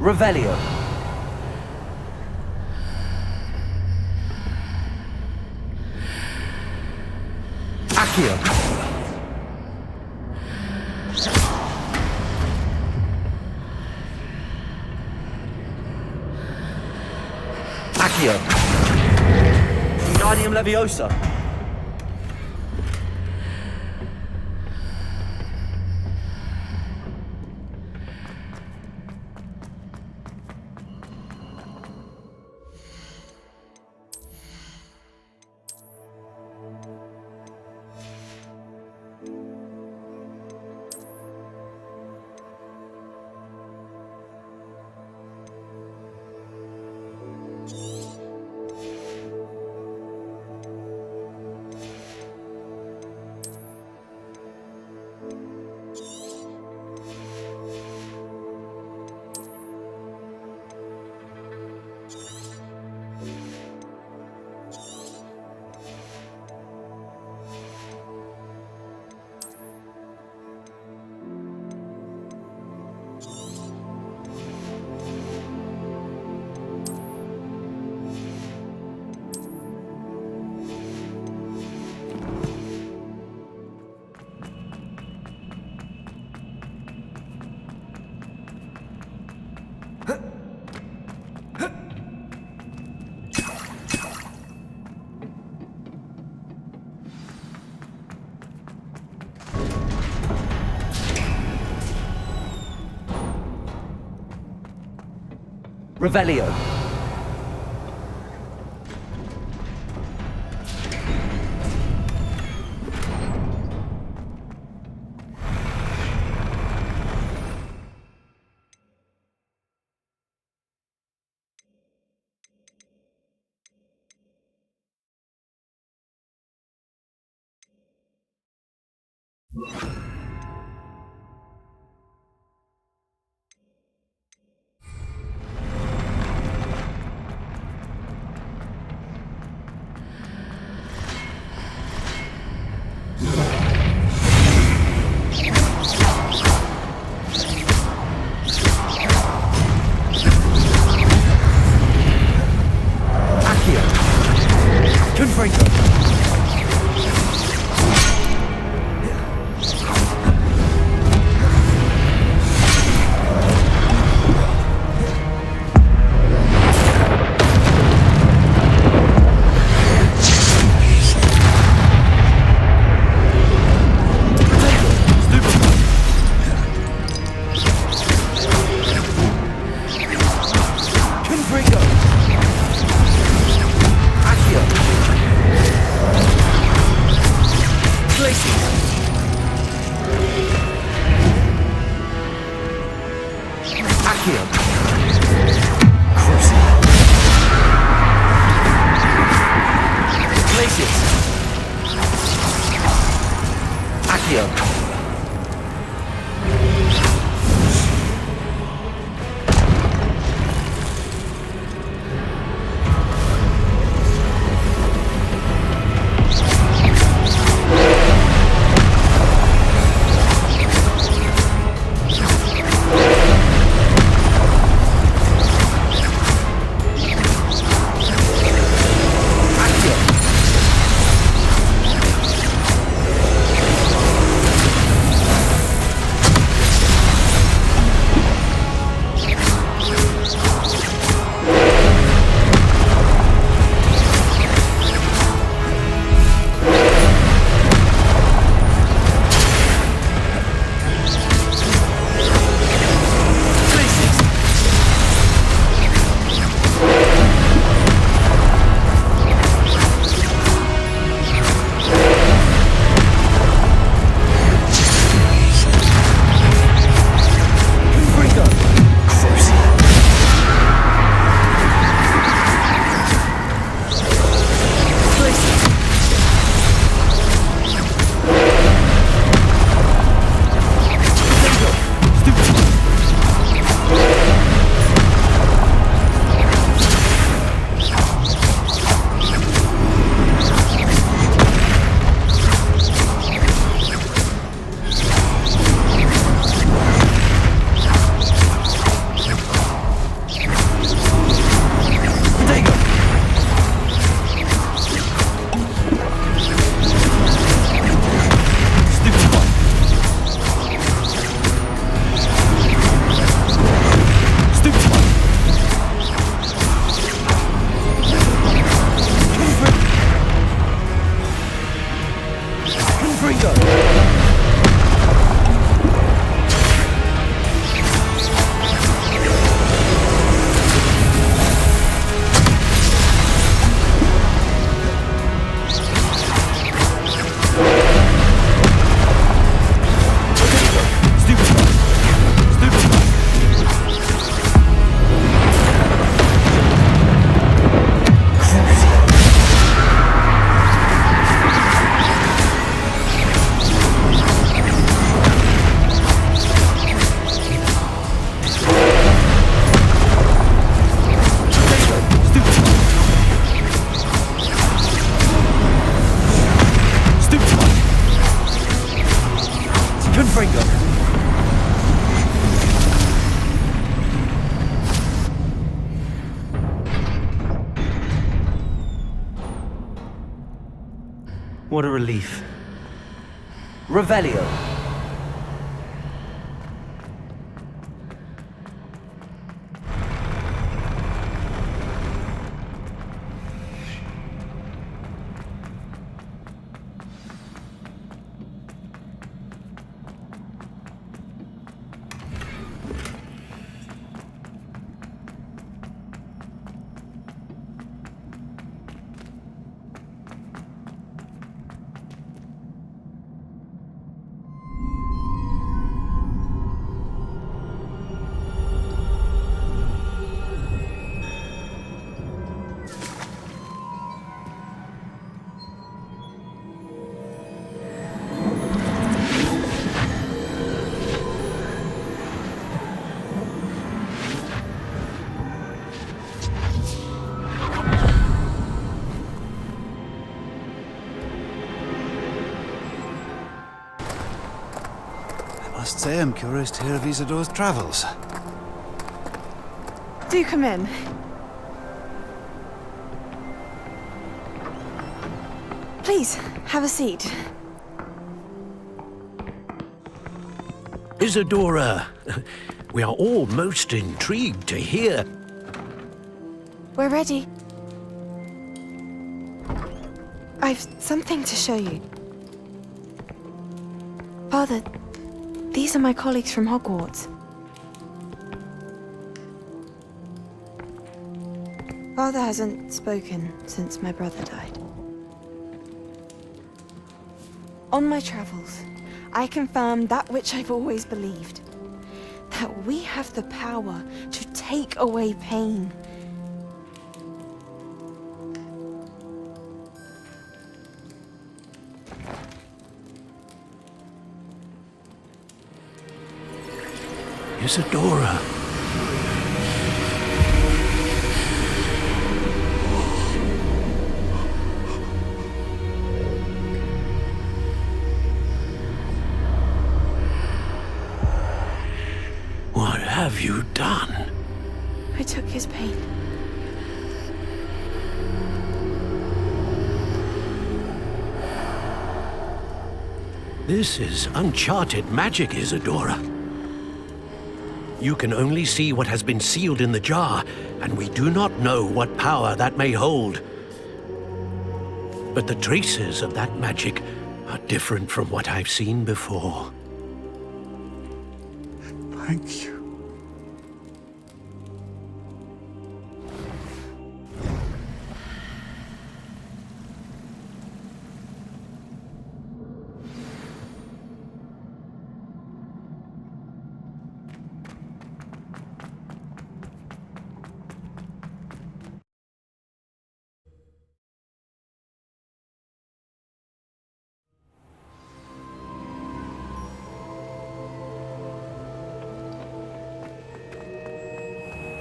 Revelio. Accio. Accio. Wingardium Leviosa. Revelio. Accio. Accio. What a relief. Revelio. I must say I'm curious to hear of Isadore's travels. Do come in. Please, have a seat. Isadora, we are all most intrigued to hear. We're ready. I've something to show you. Father, these are my colleagues from Hogwarts. Father hasn't spoken since my brother died. On my travels, I confirmed that which I've always believed. That we have the power to take away pain. Isadora. What have you done? I took his pain. This is uncharted magic, Isadora. You can only see what has been sealed in the jar, and we do not know what power that may hold. But the traces of that magic are different from what I've seen before. Thank you.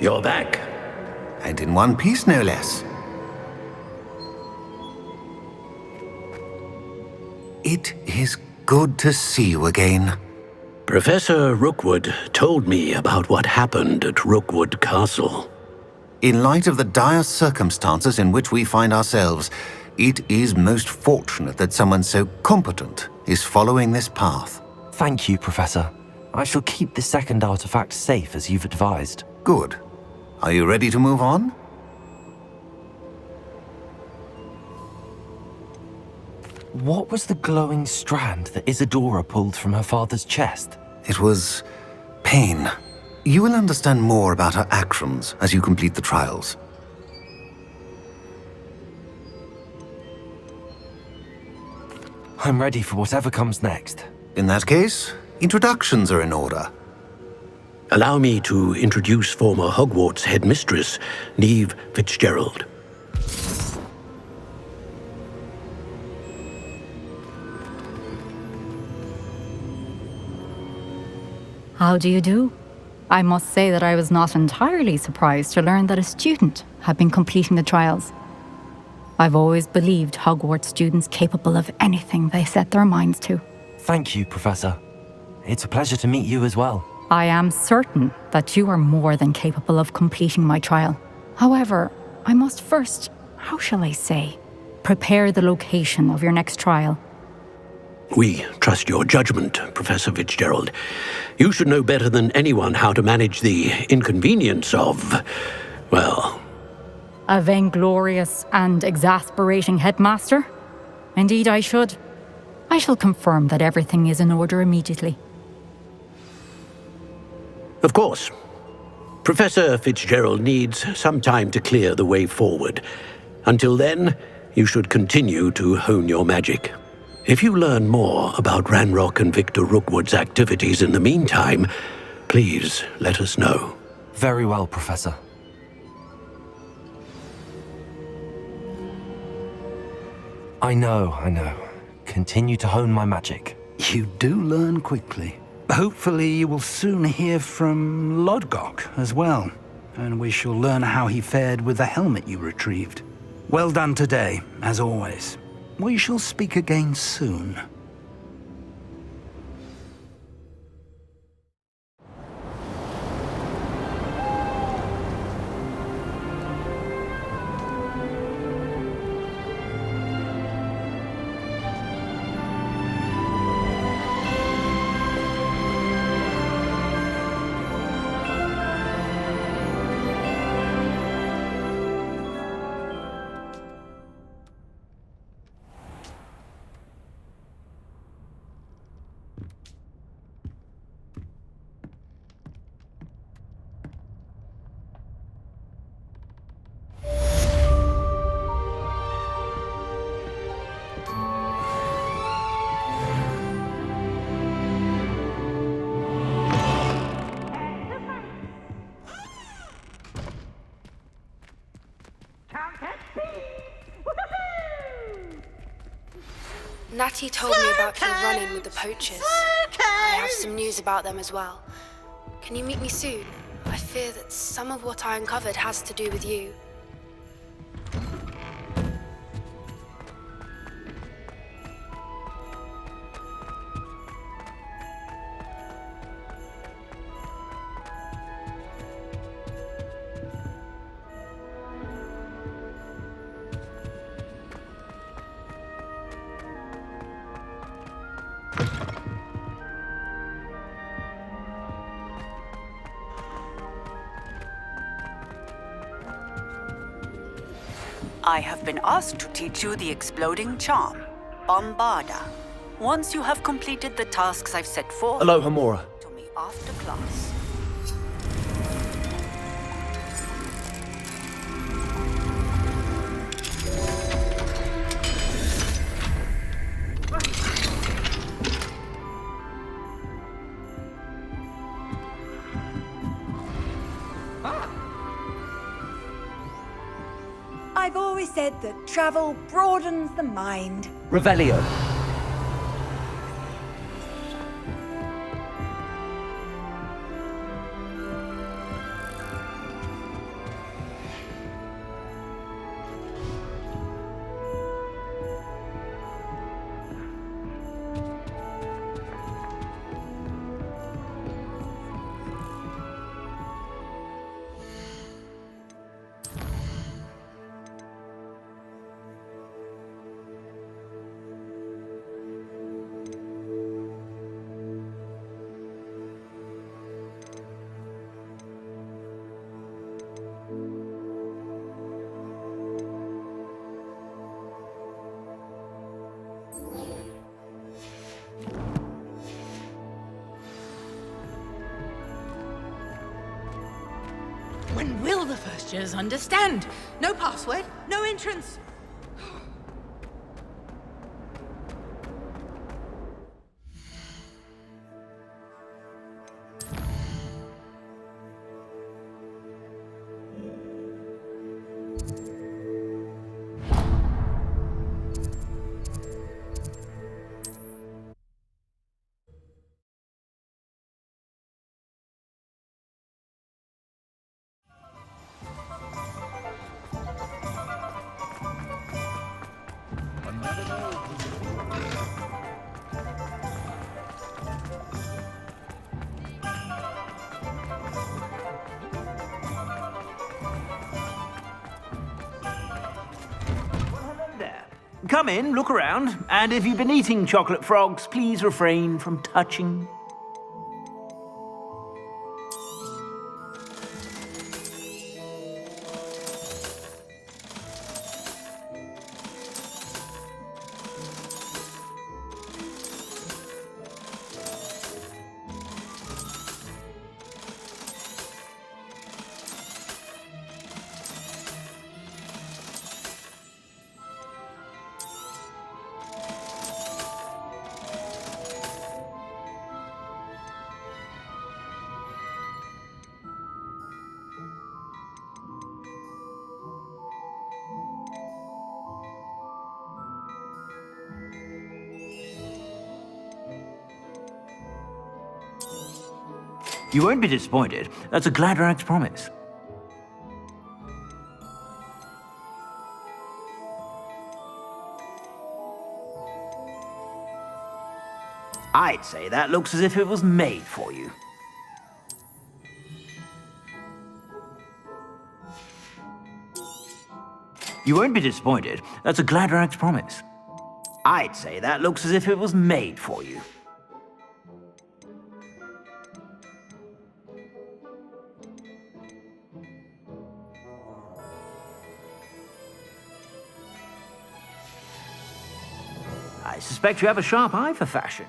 You're back. And in one piece, no less. It is good to see you again. Professor Rookwood told me about what happened at Rookwood Castle. In light of the dire circumstances in which we find ourselves, it is most fortunate that someone so competent is following this path. Thank you, Professor. I shall keep the second artifact safe as you've advised. Good. Are you ready to move on? What was the glowing strand that Isadora pulled from her father's chest? It was pain. You will understand more about her actions as you complete the trials. I'm ready for whatever comes next. In that case, introductions are in order. Allow me to introduce former Hogwarts headmistress, Neve Fitzgerald. How do you do? I must say that I was not entirely surprised to learn that a student had been completing the trials. I've always believed Hogwarts students capable of anything they set their minds to. Thank you, Professor. It's a pleasure to meet you as well. I am certain that you are more than capable of completing my trial. However, I must first, how shall I say, prepare the location of your next trial. We trust your judgment, Professor Fitzgerald. You should know better than anyone how to manage the inconvenience of, well... A vainglorious and exasperating headmaster? Indeed I should. I shall confirm that everything is in order immediately. Of course. Professor Fitzgerald needs some time to clear the way forward. Until then, you should continue to hone your magic. If you learn more about Ranrock and Victor Rookwood's activities in the meantime, please let us know. Very well, Professor. I know. Continue to hone my magic. You do learn quickly. Hopefully you will soon hear from Lodgok as well, and we shall learn how he fared with the helmet you retrieved. Well done today, as always. We shall speak again soon. Natty told me about your run-in with the poachers. I have some news about them as well. Can you meet me soon? I fear that some of what I uncovered has to do with you. I have been asked to teach you the exploding charm, Bombarda. Once you have completed the tasks I've set forth, Hello, Hamura. to me after class. I've always said that travel broadens the mind. Revelio. When will the first years understand? No password, no entrance. Come in, look around, and if you've been eating chocolate frogs, please refrain from touching. You won't be disappointed. That's a Gladrax promise. I'd say that looks as if it was made for you. You won't be disappointed. That's a Gladrax promise. I'd say that looks as if it was made for you. I suspect you have a sharp eye for fashion.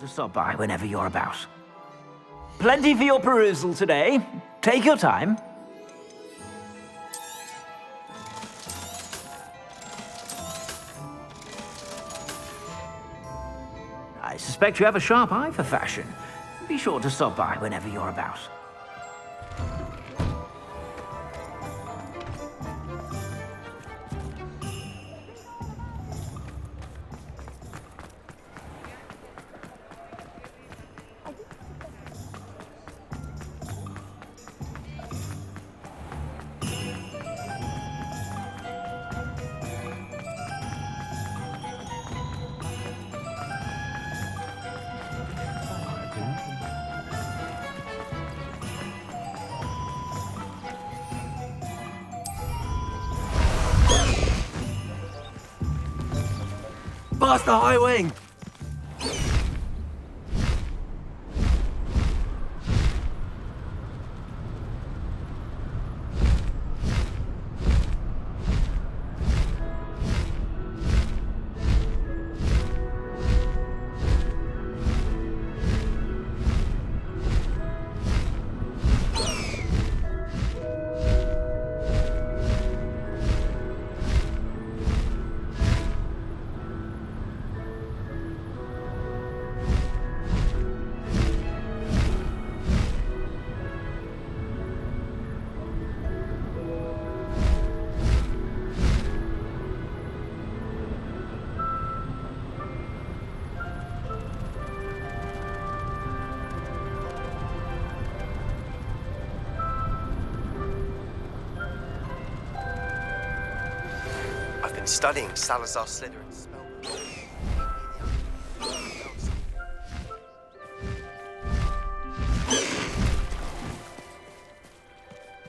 to stop by whenever you're about. Plenty for your perusal today. Take your time. I suspect you have a sharp eye for fashion. Be sure to stop by whenever you're about. Past the high wing! I've been studying Salazar Slytherin's spellbook.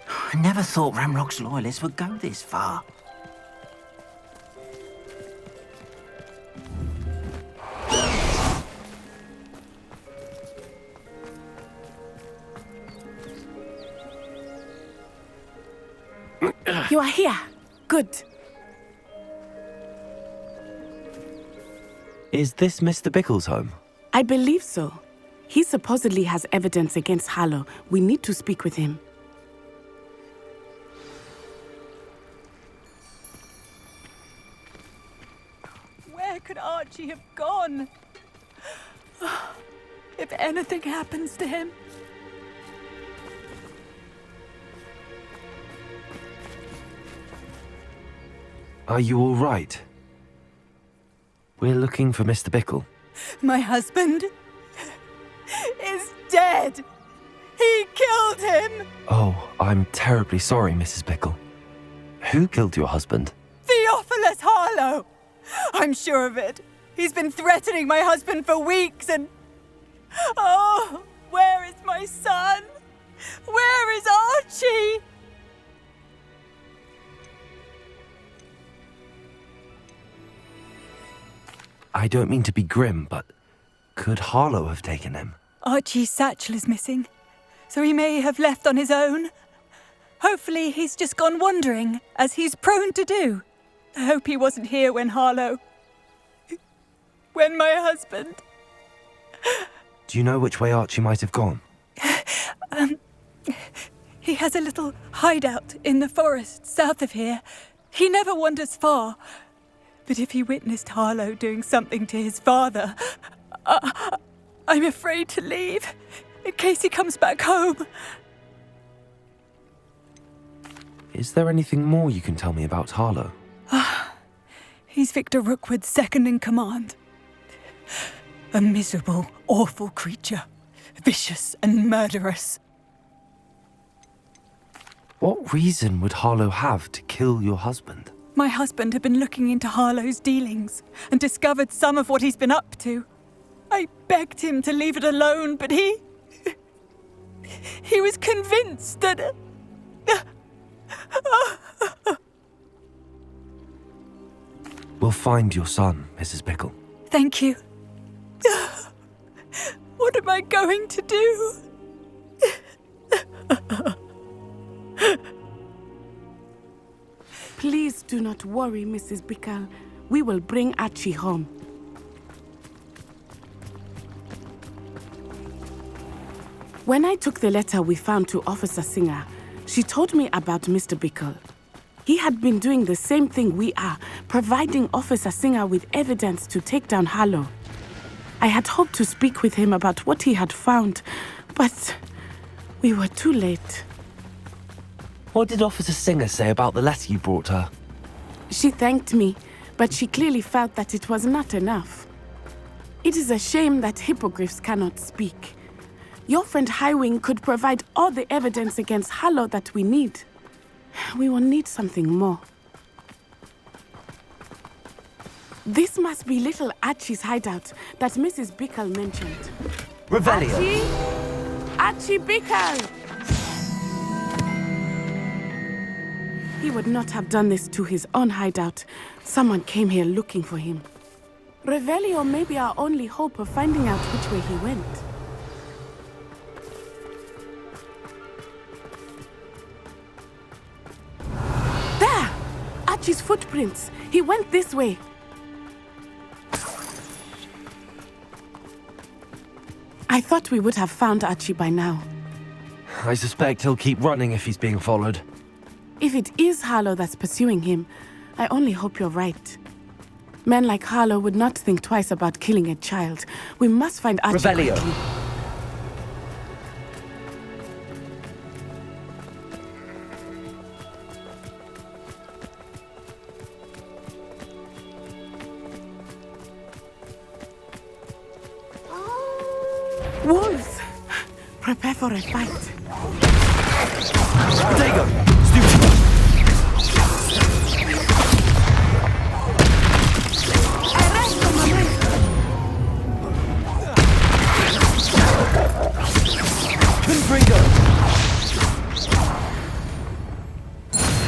I never thought Ramrock's loyalists would go this far. You are here. Good. Is this Mr. Bickle's home? I believe so. He supposedly has evidence against Harlow. We need to speak with him. Where could Archie have gone? If anything happens to him. Are you all right? We're looking for Mr. Bickle. My husband is dead. He killed him. Oh, I'm terribly sorry, Mrs. Bickle. Who killed your husband? Theophilus Harlow. I'm sure of it. He's been threatening my husband for weeks and... Oh, where is my son? Where is Archie? I don't mean to be grim, but could Harlow have taken him? Archie's satchel is missing, so he may have left on his own. Hopefully he's just gone wandering, as he's prone to do. I hope he wasn't here when my husband... Do you know which way Archie might have gone? He has a little hideout in the forest south of here. He never wanders far. But if he witnessed Harlow doing something to his father, I'm afraid to leave, in case he comes back home. Is there anything more you can tell me about Harlow? He's Victor Rookwood's second in command. A miserable, awful creature. Vicious and murderous. What reason would Harlow have to kill your husband? My husband had been looking into Harlow's dealings and discovered some of what he's been up to. I begged him to leave it alone, but he was convinced that... We'll find your son, Mrs. Bickle. Thank you. What am I going to do? Please do not worry, Mrs. Bickle. We will bring Archie home. When I took the letter we found to Officer Singer, she told me about Mr. Bickle. He had been doing the same thing we are, providing Officer Singer with evidence to take down Harlow. I had hoped to speak with him about what he had found, but we were too late. What did Officer Singer say about the letter you brought her? She thanked me, but she clearly felt that it was not enough. It is a shame that hippogriffs cannot speak. Your friend Highwing could provide all the evidence against Harlow that we need. We will need something more. This must be little Archie's hideout that Mrs. Bickle mentioned. Revelio. Archie Bickle! He would not have done this to his own hideout. Someone came here looking for him. Revelio may be our only hope of finding out which way he went. There! Archie's footprints. He went this way. I thought we would have found Archie by now. I suspect he'll keep running if he's being followed. If it is Harlow that's pursuing him, I only hope you're right. Men like Harlow would not think twice about killing a child. We must find Archie Revelio. quickly. Wolves! Prepare for a fight. Dago!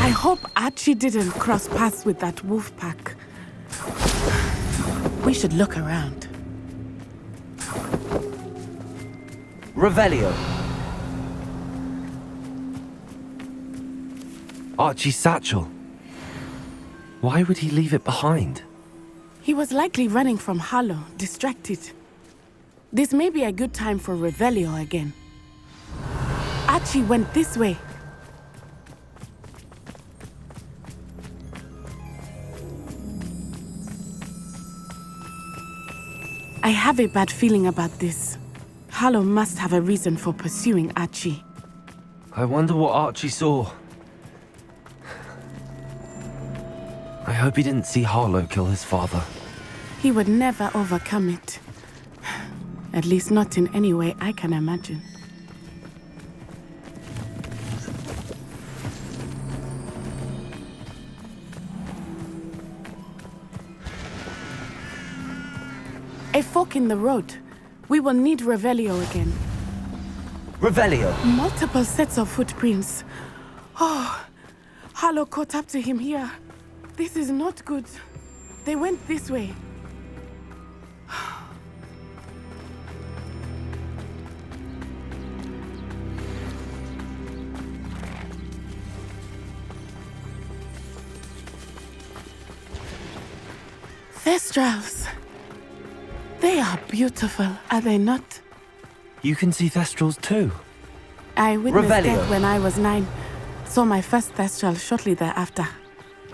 I hope Archie didn't cross paths with that wolf pack. We should look around. Revelio. Archie's satchel. Why would he leave it behind? He was likely running from Harlow, distracted. This may be a good time for Revelio again. Archie went this way. I have a bad feeling about this. Harlow must have a reason for pursuing Archie. I wonder what Archie saw. I hope he didn't see Harlow kill his father. He would never overcome it. At least not in any way I can imagine. A fork in the road. We will need Revelio again. Revelio. Multiple sets of footprints. Oh, Harlow caught up to him here. This is not good. They went this way. Thestrals. They are beautiful, are they not? You can see Thestrals too. I witnessed Revelio. that when I was 9. Saw my first Thestral shortly thereafter.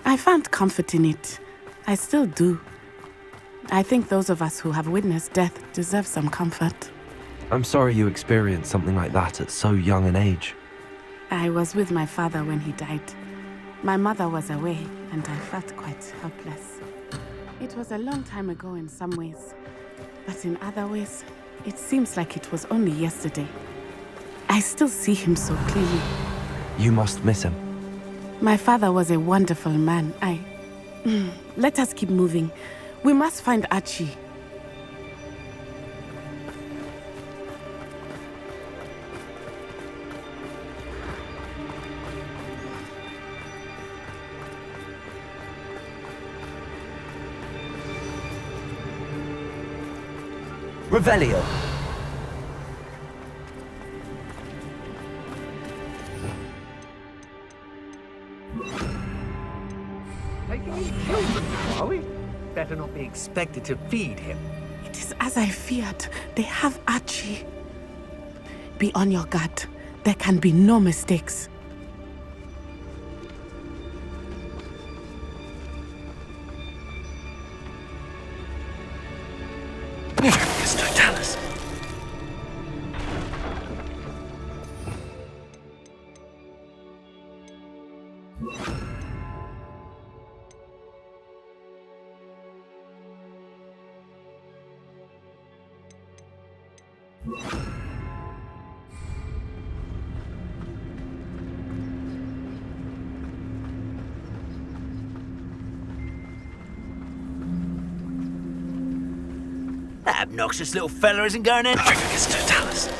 I found comfort in it. I still do. I think those of us who have witnessed death deserve some comfort. I'm sorry you experienced something like that at so young an age. I was with my father when he died. My mother was away, and I felt quite helpless. It was a long time ago in some ways, but in other ways, it seems like it was only yesterday. I still see him so clearly. You must miss him. My father was a wonderful man. Let us keep moving. We must find Archie. Revelio. Taking his children now, are we? Better not be expected to feed him. It is as I feared. They have Archie. Be on your guard. There can be no mistakes. Totalis. That obnoxious little fella isn't going in. It's Totalis.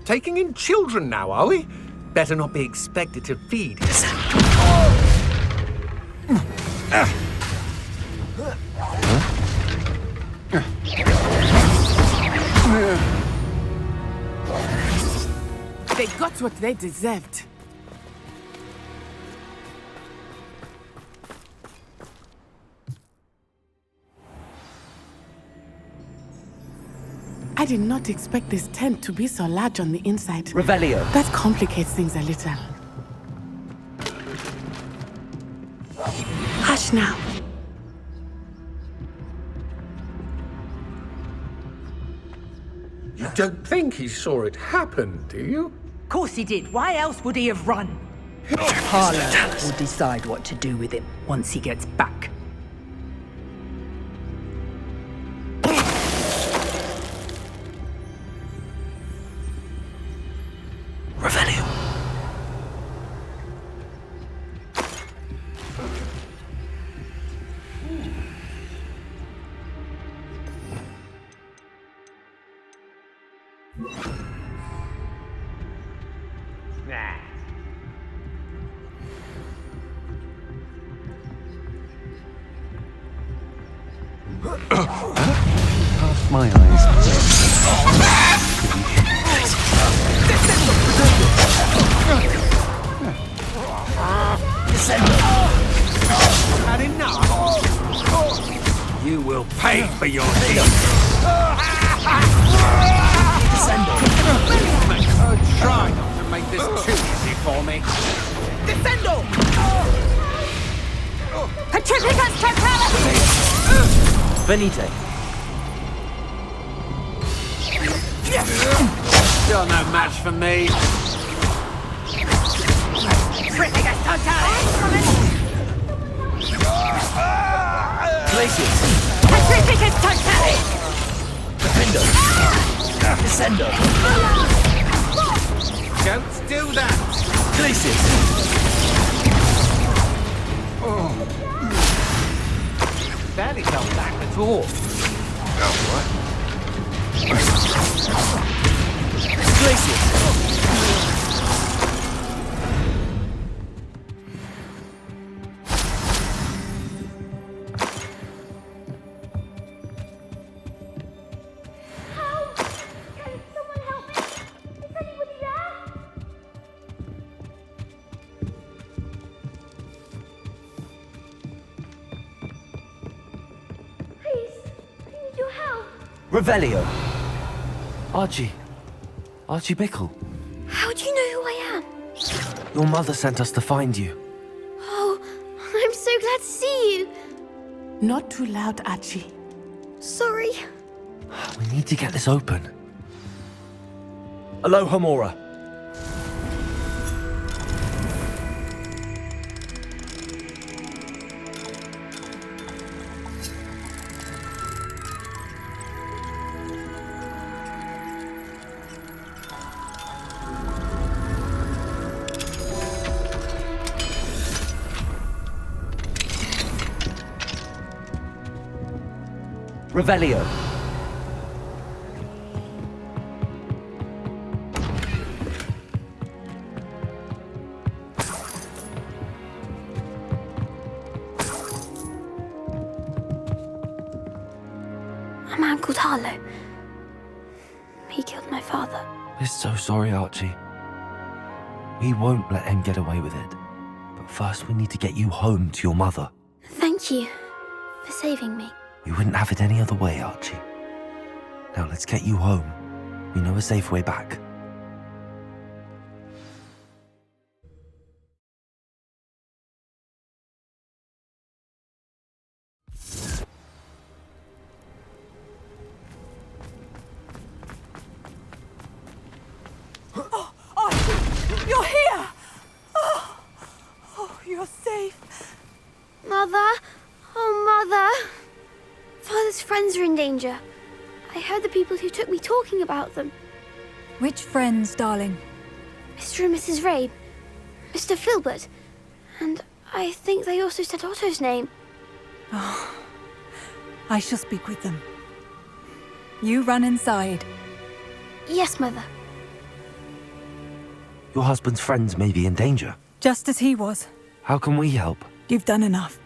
Taking in children now, are we? Better not be expected to feed. They got what they deserved. I did not expect this tent to be so large on the inside. Revelio. That complicates things a little. Hush now. You don't think he saw it happen, do you? Of course he did. Why else would he have run? Harlow will decide what to do with him once he gets back. Revelio. Past my eyes. Had enough? You will pay for your deeds. Try not to make this too easy for me. Descendo! Petrificus Totalis! Venite. You're no match for me. Petrificus Totalis! Glacius. Petrificus Totalis! Defendo. Descendo. Don't do that. Glacius. Barely fell back at all. Glacius. Revelio. Archie Bickle. How do you know who I am? Your mother sent us to find you. Oh, I'm so glad to see you. Not too loud, Archie. Sorry. We need to get this open. Aloha Mora. Revelio. A man called Harlow. He killed my father. We're so sorry, Archie. We won't let him get away with it. But first we need to get you home to your mother. Thank you for saving me. We wouldn't have it any other way, Archie. Now let's get you home. We know a safe way back. Archie, you're here! Oh, you're safe. Mother! Oh, Mother! Father's friends are in danger. I heard the people who took me talking about them. Which friends, darling? Mr. and Mrs. Rabe, Mr. Filbert, and I think they also said Otto's name. Oh, I shall speak with them. You run inside. Yes, Mother. Your husband's friends may be in danger. Just as he was. How can we help? You've done enough.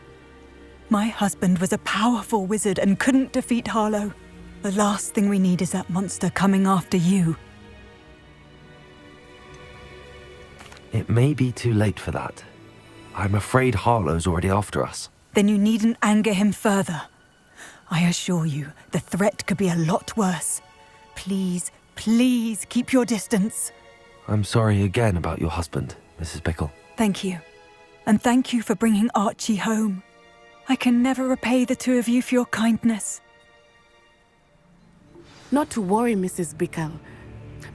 My husband was a powerful wizard and couldn't defeat Harlow. The last thing we need is that monster coming after you. It may be too late for that. I'm afraid Harlow's already after us. Then you needn't anger him further. I assure you, the threat could be a lot worse. Please, please keep your distance. I'm sorry again about your husband, Mrs. Bickle. Thank you. And thank you for bringing Archie home. I can never repay the two of you for your kindness. Not to worry, Mrs. Bickle.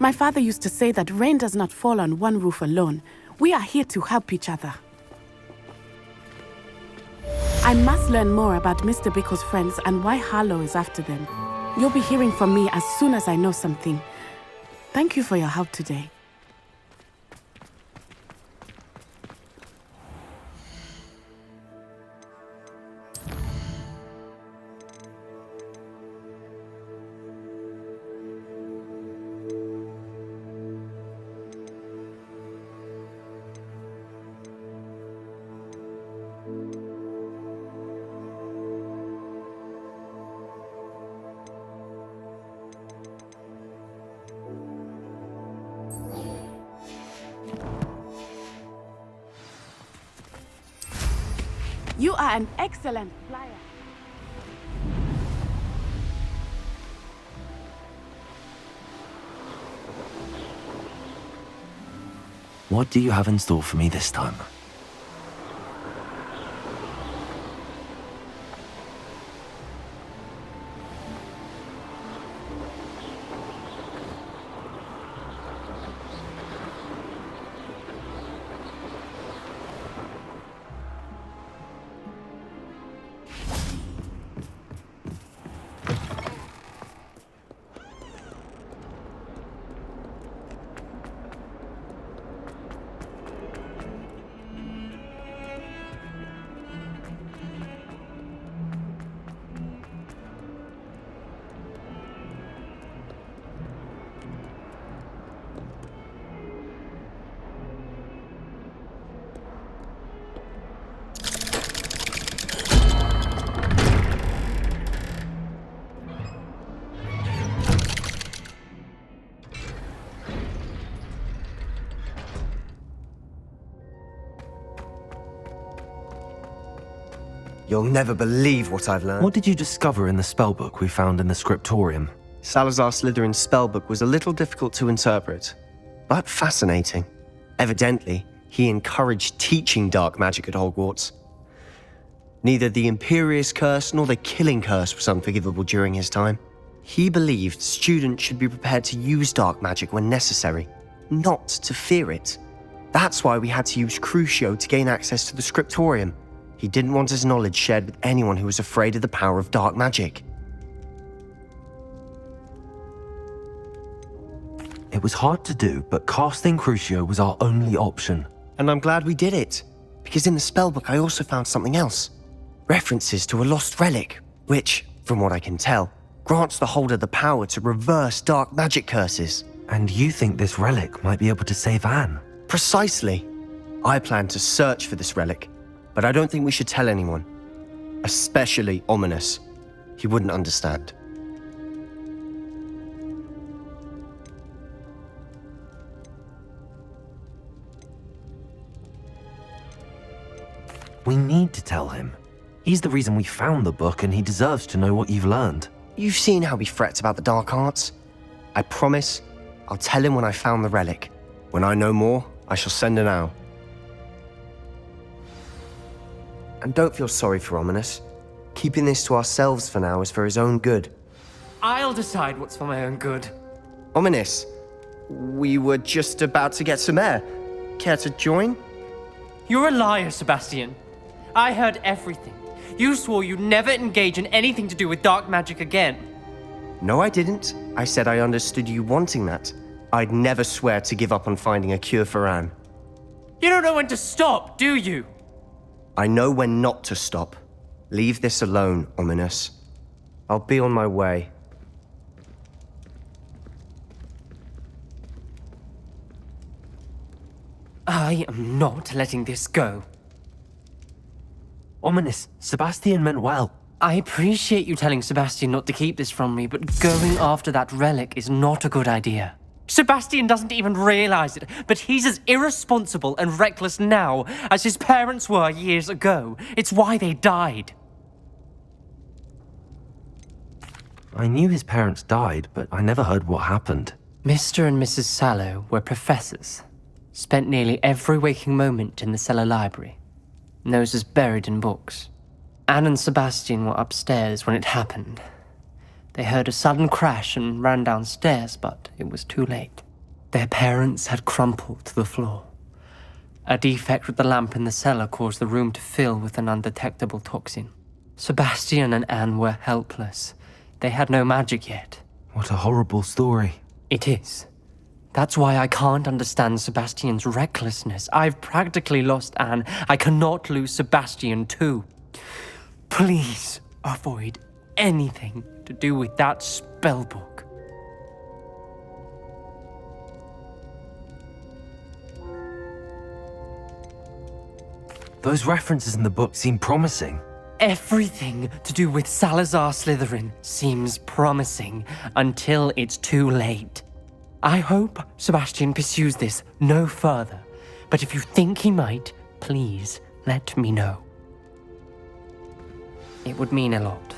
My father used to say that rain does not fall on one roof alone. We are here to help each other. I must learn more about Mr. Bickle's friends and why Harlow is after them. You'll be hearing from me as soon as I know something. Thank you for your help today. You are an excellent flyer. What do you have in store for me this time? You'll never believe what I've learned. What did you discover in the spellbook we found in the scriptorium? Salazar Slytherin's spellbook was a little difficult to interpret, but fascinating. Evidently, he encouraged teaching dark magic at Hogwarts. Neither the Imperious Curse nor the Killing Curse was unforgivable during his time. He believed students should be prepared to use dark magic when necessary, not to fear it. That's why we had to use Crucio to gain access to the scriptorium. He didn't want his knowledge shared with anyone who was afraid of the power of dark magic. It was hard to do, but casting Crucio was our only option. And I'm glad we did it, because in the spellbook I also found something else. References to a lost relic, which, from what I can tell, grants the holder the power to reverse dark magic curses. And you think this relic might be able to save Anne? Precisely. I plan to search for this relic, but I don't think we should tell anyone. Especially Ominous. He wouldn't understand. We need to tell him. He's the reason we found the book, and he deserves to know what you've learned. You've seen how he frets about the dark arts. I promise I'll tell him when I found the relic. When I know more, I shall send an owl. And don't feel sorry for Ominous. Keeping this to ourselves for now is for his own good. I'll decide what's for my own good. Ominous, we were just about to get some air. Care to join? You're a liar, Sebastian. I heard everything. You swore you'd never engage in anything to do with dark magic again. No, I didn't. I said I understood you wanting that. I'd never swear to give up on finding a cure for Anne. You don't know when to stop, do you? I know when not to stop. Leave this alone, Ominous. I'll be on my way. I am not letting this go. Ominous, Sebastian meant well. I appreciate you telling Sebastian not to keep this from me, but going after that relic is not a good idea. Sebastian doesn't even realize it, but he's as irresponsible and reckless now as his parents were years ago. It's why they died. I knew his parents died, but I never heard what happened. Mr. and Mrs. Sallow were professors. Spent nearly every waking moment in the cellar library. Noses buried in books. Anne and Sebastian were upstairs when it happened. They heard a sudden crash and ran downstairs, but it was too late. Their parents had crumpled to the floor. A defect with the lamp in the cellar caused the room to fill with an undetectable toxin. Sebastian and Anne were helpless. They had no magic yet. What a horrible story. It is. That's why I can't understand Sebastian's recklessness. I've practically lost Anne. I cannot lose Sebastian too. Please avoid anything to do with that spellbook. Those references in the book seem promising. Everything to do with Salazar Slytherin seems promising until it's too late. I hope Sebastian pursues this no further, but if you think he might, please let me know. It would mean a lot.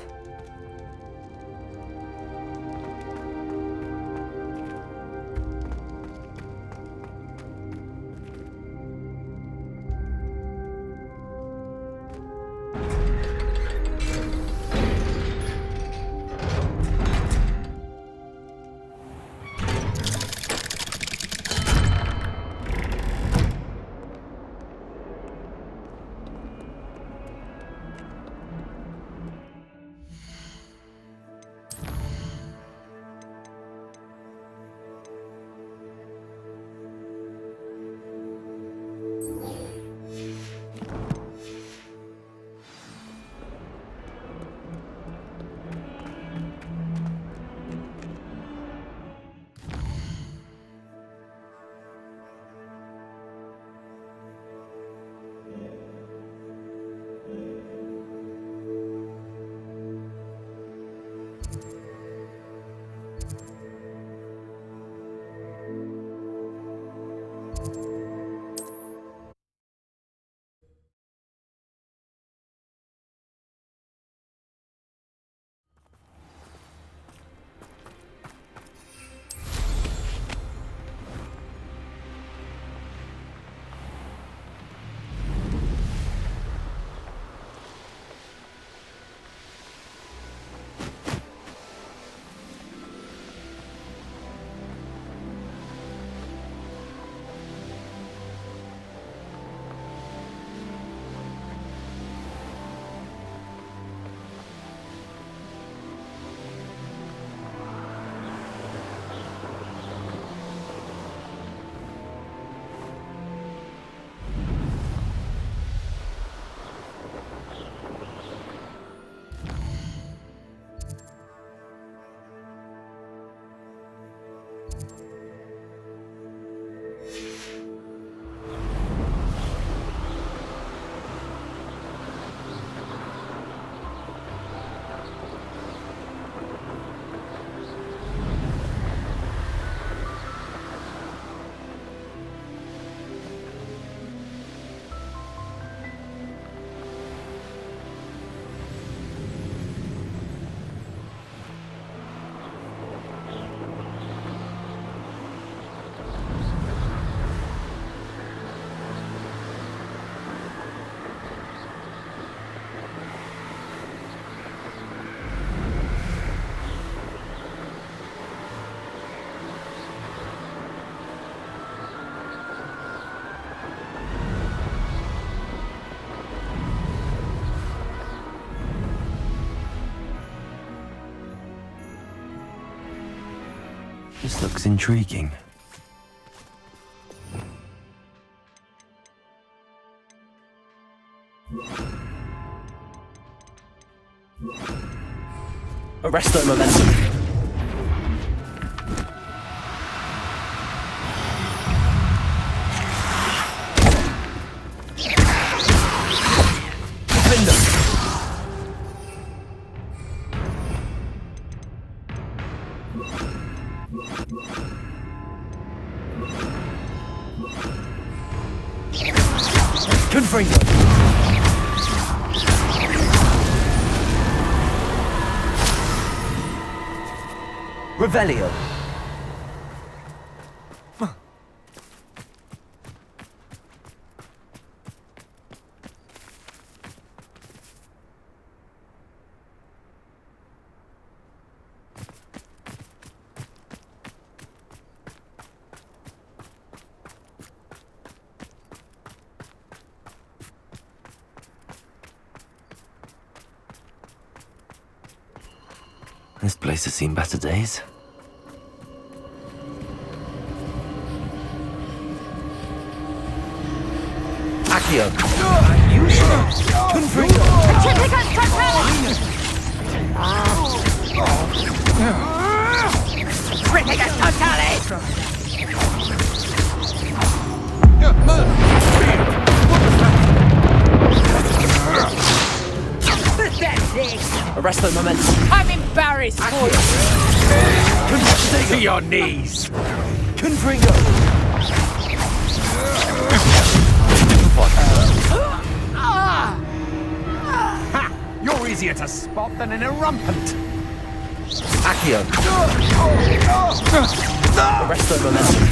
This looks intriguing. Arrest their momentum. Defender. Confringo. Revelio. This place has seen better days. Accio. You Confringo. Criticus Totale! Pathetic! Arrest their momentum. I'm embarrassed for you! To your knees. Confringo. Ha! You're easier to spot than an irrumpant. Accio. Arrest their momentum.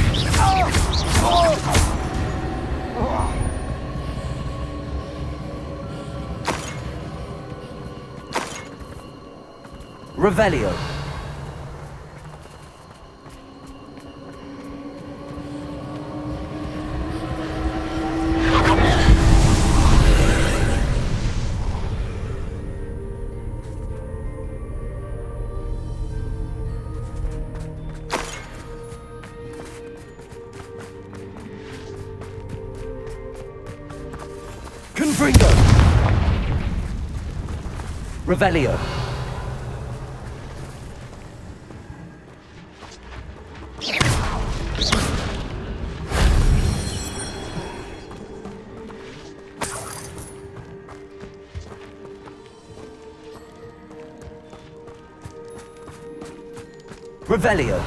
Revelio. Confringo. Revelio. Revelio.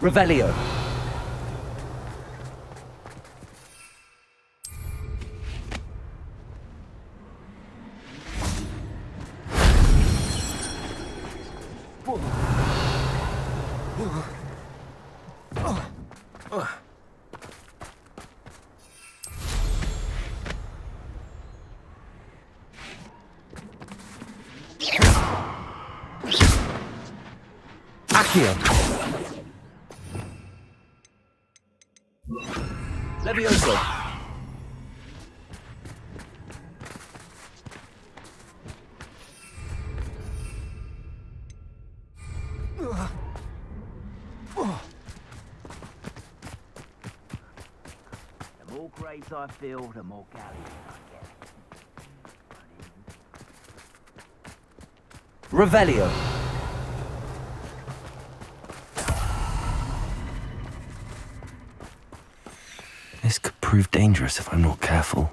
Revelio. Accio. Levioso. The more graves I fill, the more galleys I get. Revelio. This could prove dangerous if I'm not careful.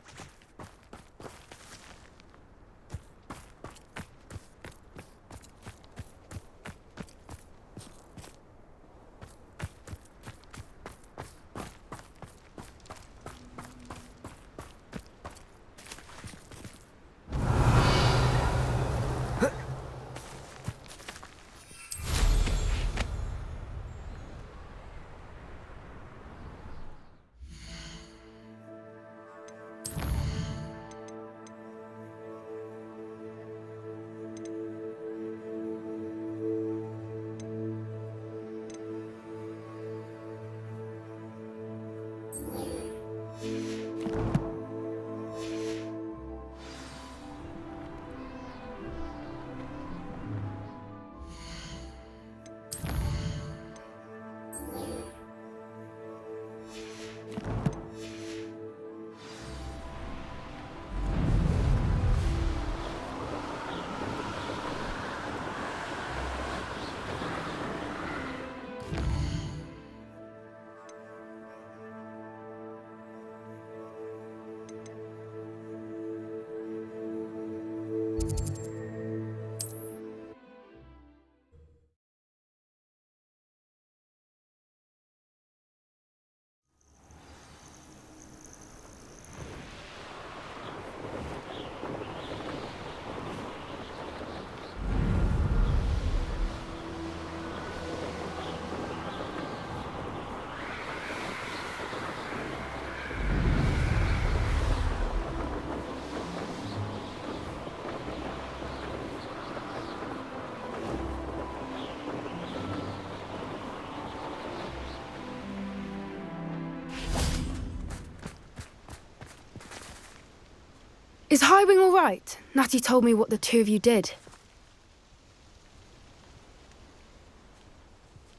Is Highwing all right? Natty told me what the two of you did.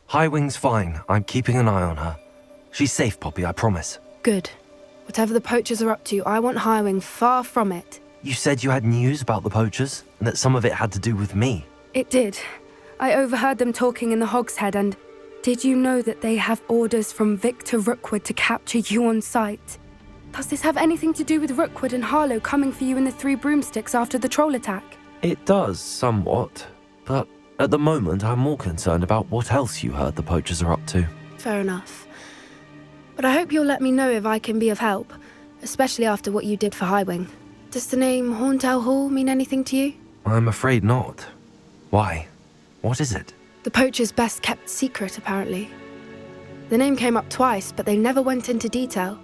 Highwing's fine. I'm keeping an eye on her. She's safe, Poppy, I promise. Good. Whatever the poachers are up to, I want Highwing far from it. You said you had news about the poachers, and that some of it had to do with me. It did. I overheard them talking in the Hogshead, and did you know that they have orders from Victor Rookwood to capture you on sight? Does this have anything to do with Rookwood and Harlow coming for you in the Three Broomsticks after the troll attack? It does, somewhat. But at the moment, I'm more concerned about what else you heard the poachers are up to. Fair enough. But I hope you'll let me know if I can be of help, especially after what you did for Highwing. Does the name Horntail Hall mean anything to you? I'm afraid not. Why? What is it? The poachers' best kept secret, apparently. The name came up twice, but they never went into detail.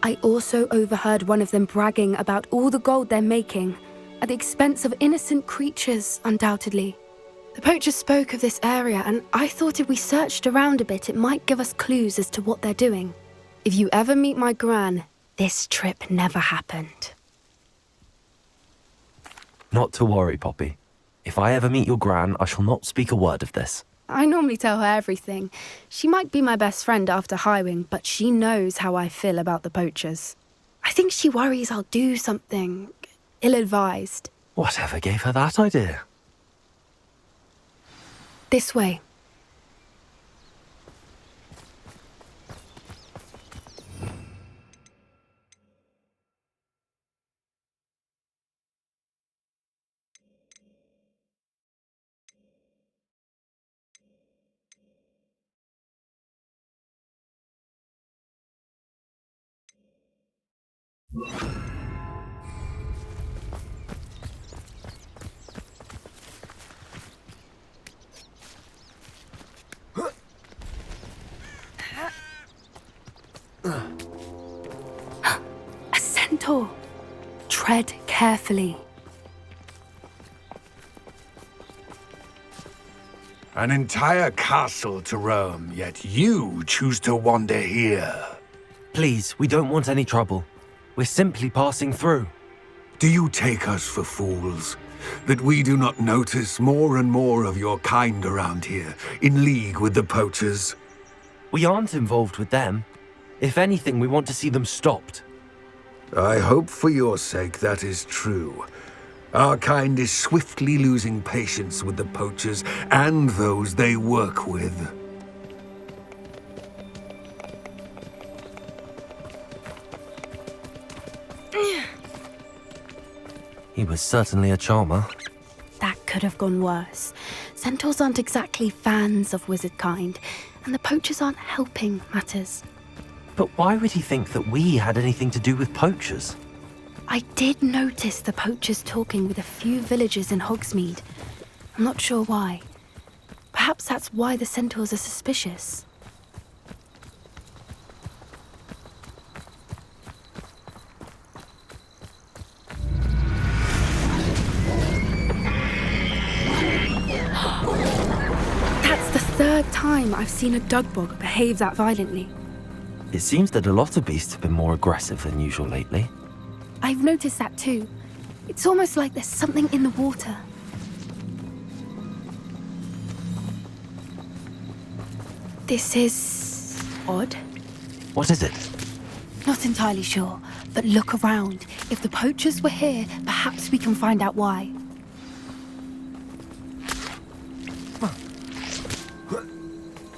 I also overheard one of them bragging about all the gold they're making, at the expense of innocent creatures, undoubtedly. The poachers spoke of this area, and I thought if we searched around a bit, it might give us clues as to what they're doing. If you ever meet my gran, this trip never happened. Not to worry, Poppy. If I ever meet your gran, I shall not speak a word of this. I normally tell her everything. She might be my best friend after Highwing, but she knows how I feel about the poachers. I think she worries I'll do something ill-advised. Whatever gave her that idea? This way. A centaur. Tread carefully. An entire castle to roam, yet you choose to wander here. Please, we don't want any trouble. We're simply passing through. Do you take us for fools? That we do not notice more and more of your kind around here, in league with the poachers? We aren't involved with them. If anything, we want to see them stopped. I hope for your sake that is true. Our kind is swiftly losing patience with the poachers and those they work with. He was certainly a charmer. That could have gone worse. Centaurs aren't exactly fans of wizard kind, and the poachers aren't helping matters. But why would he think that we had anything to do with poachers? I did notice the poachers talking with a few villagers in Hogsmeade. I'm not sure why. Perhaps that's why the centaurs are suspicious. That's the third time I've seen a dugbog behave that violently. It seems that a lot of beasts have been more aggressive than usual lately. I've noticed that too. It's almost like there's something in the water. This is odd. What is it? Not entirely sure, but look around. If the poachers were here, perhaps we can find out why.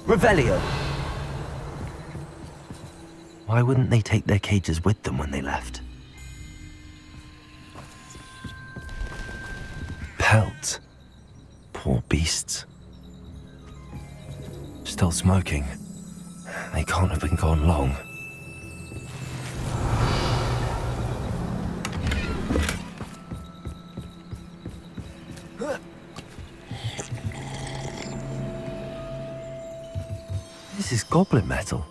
Revelio. Why wouldn't they take their cages with them when they left? Pelts. Poor beasts. Still smoking. They can't have been gone long. This is goblin metal.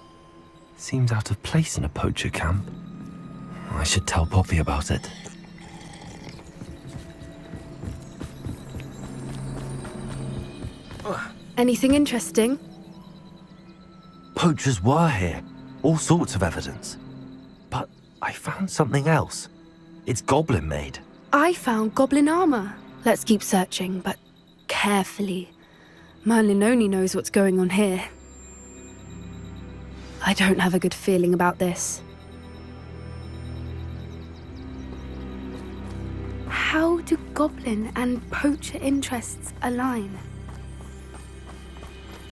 Seems out of place in a poacher camp. I should tell Poppy about it. Anything interesting? Poachers were here. All sorts of evidence. But I found something else. It's goblin made. I found goblin armor. Let's keep searching, but carefully. Merlin only knows what's going on here. I don't have a good feeling about this. How do goblin and poacher interests align?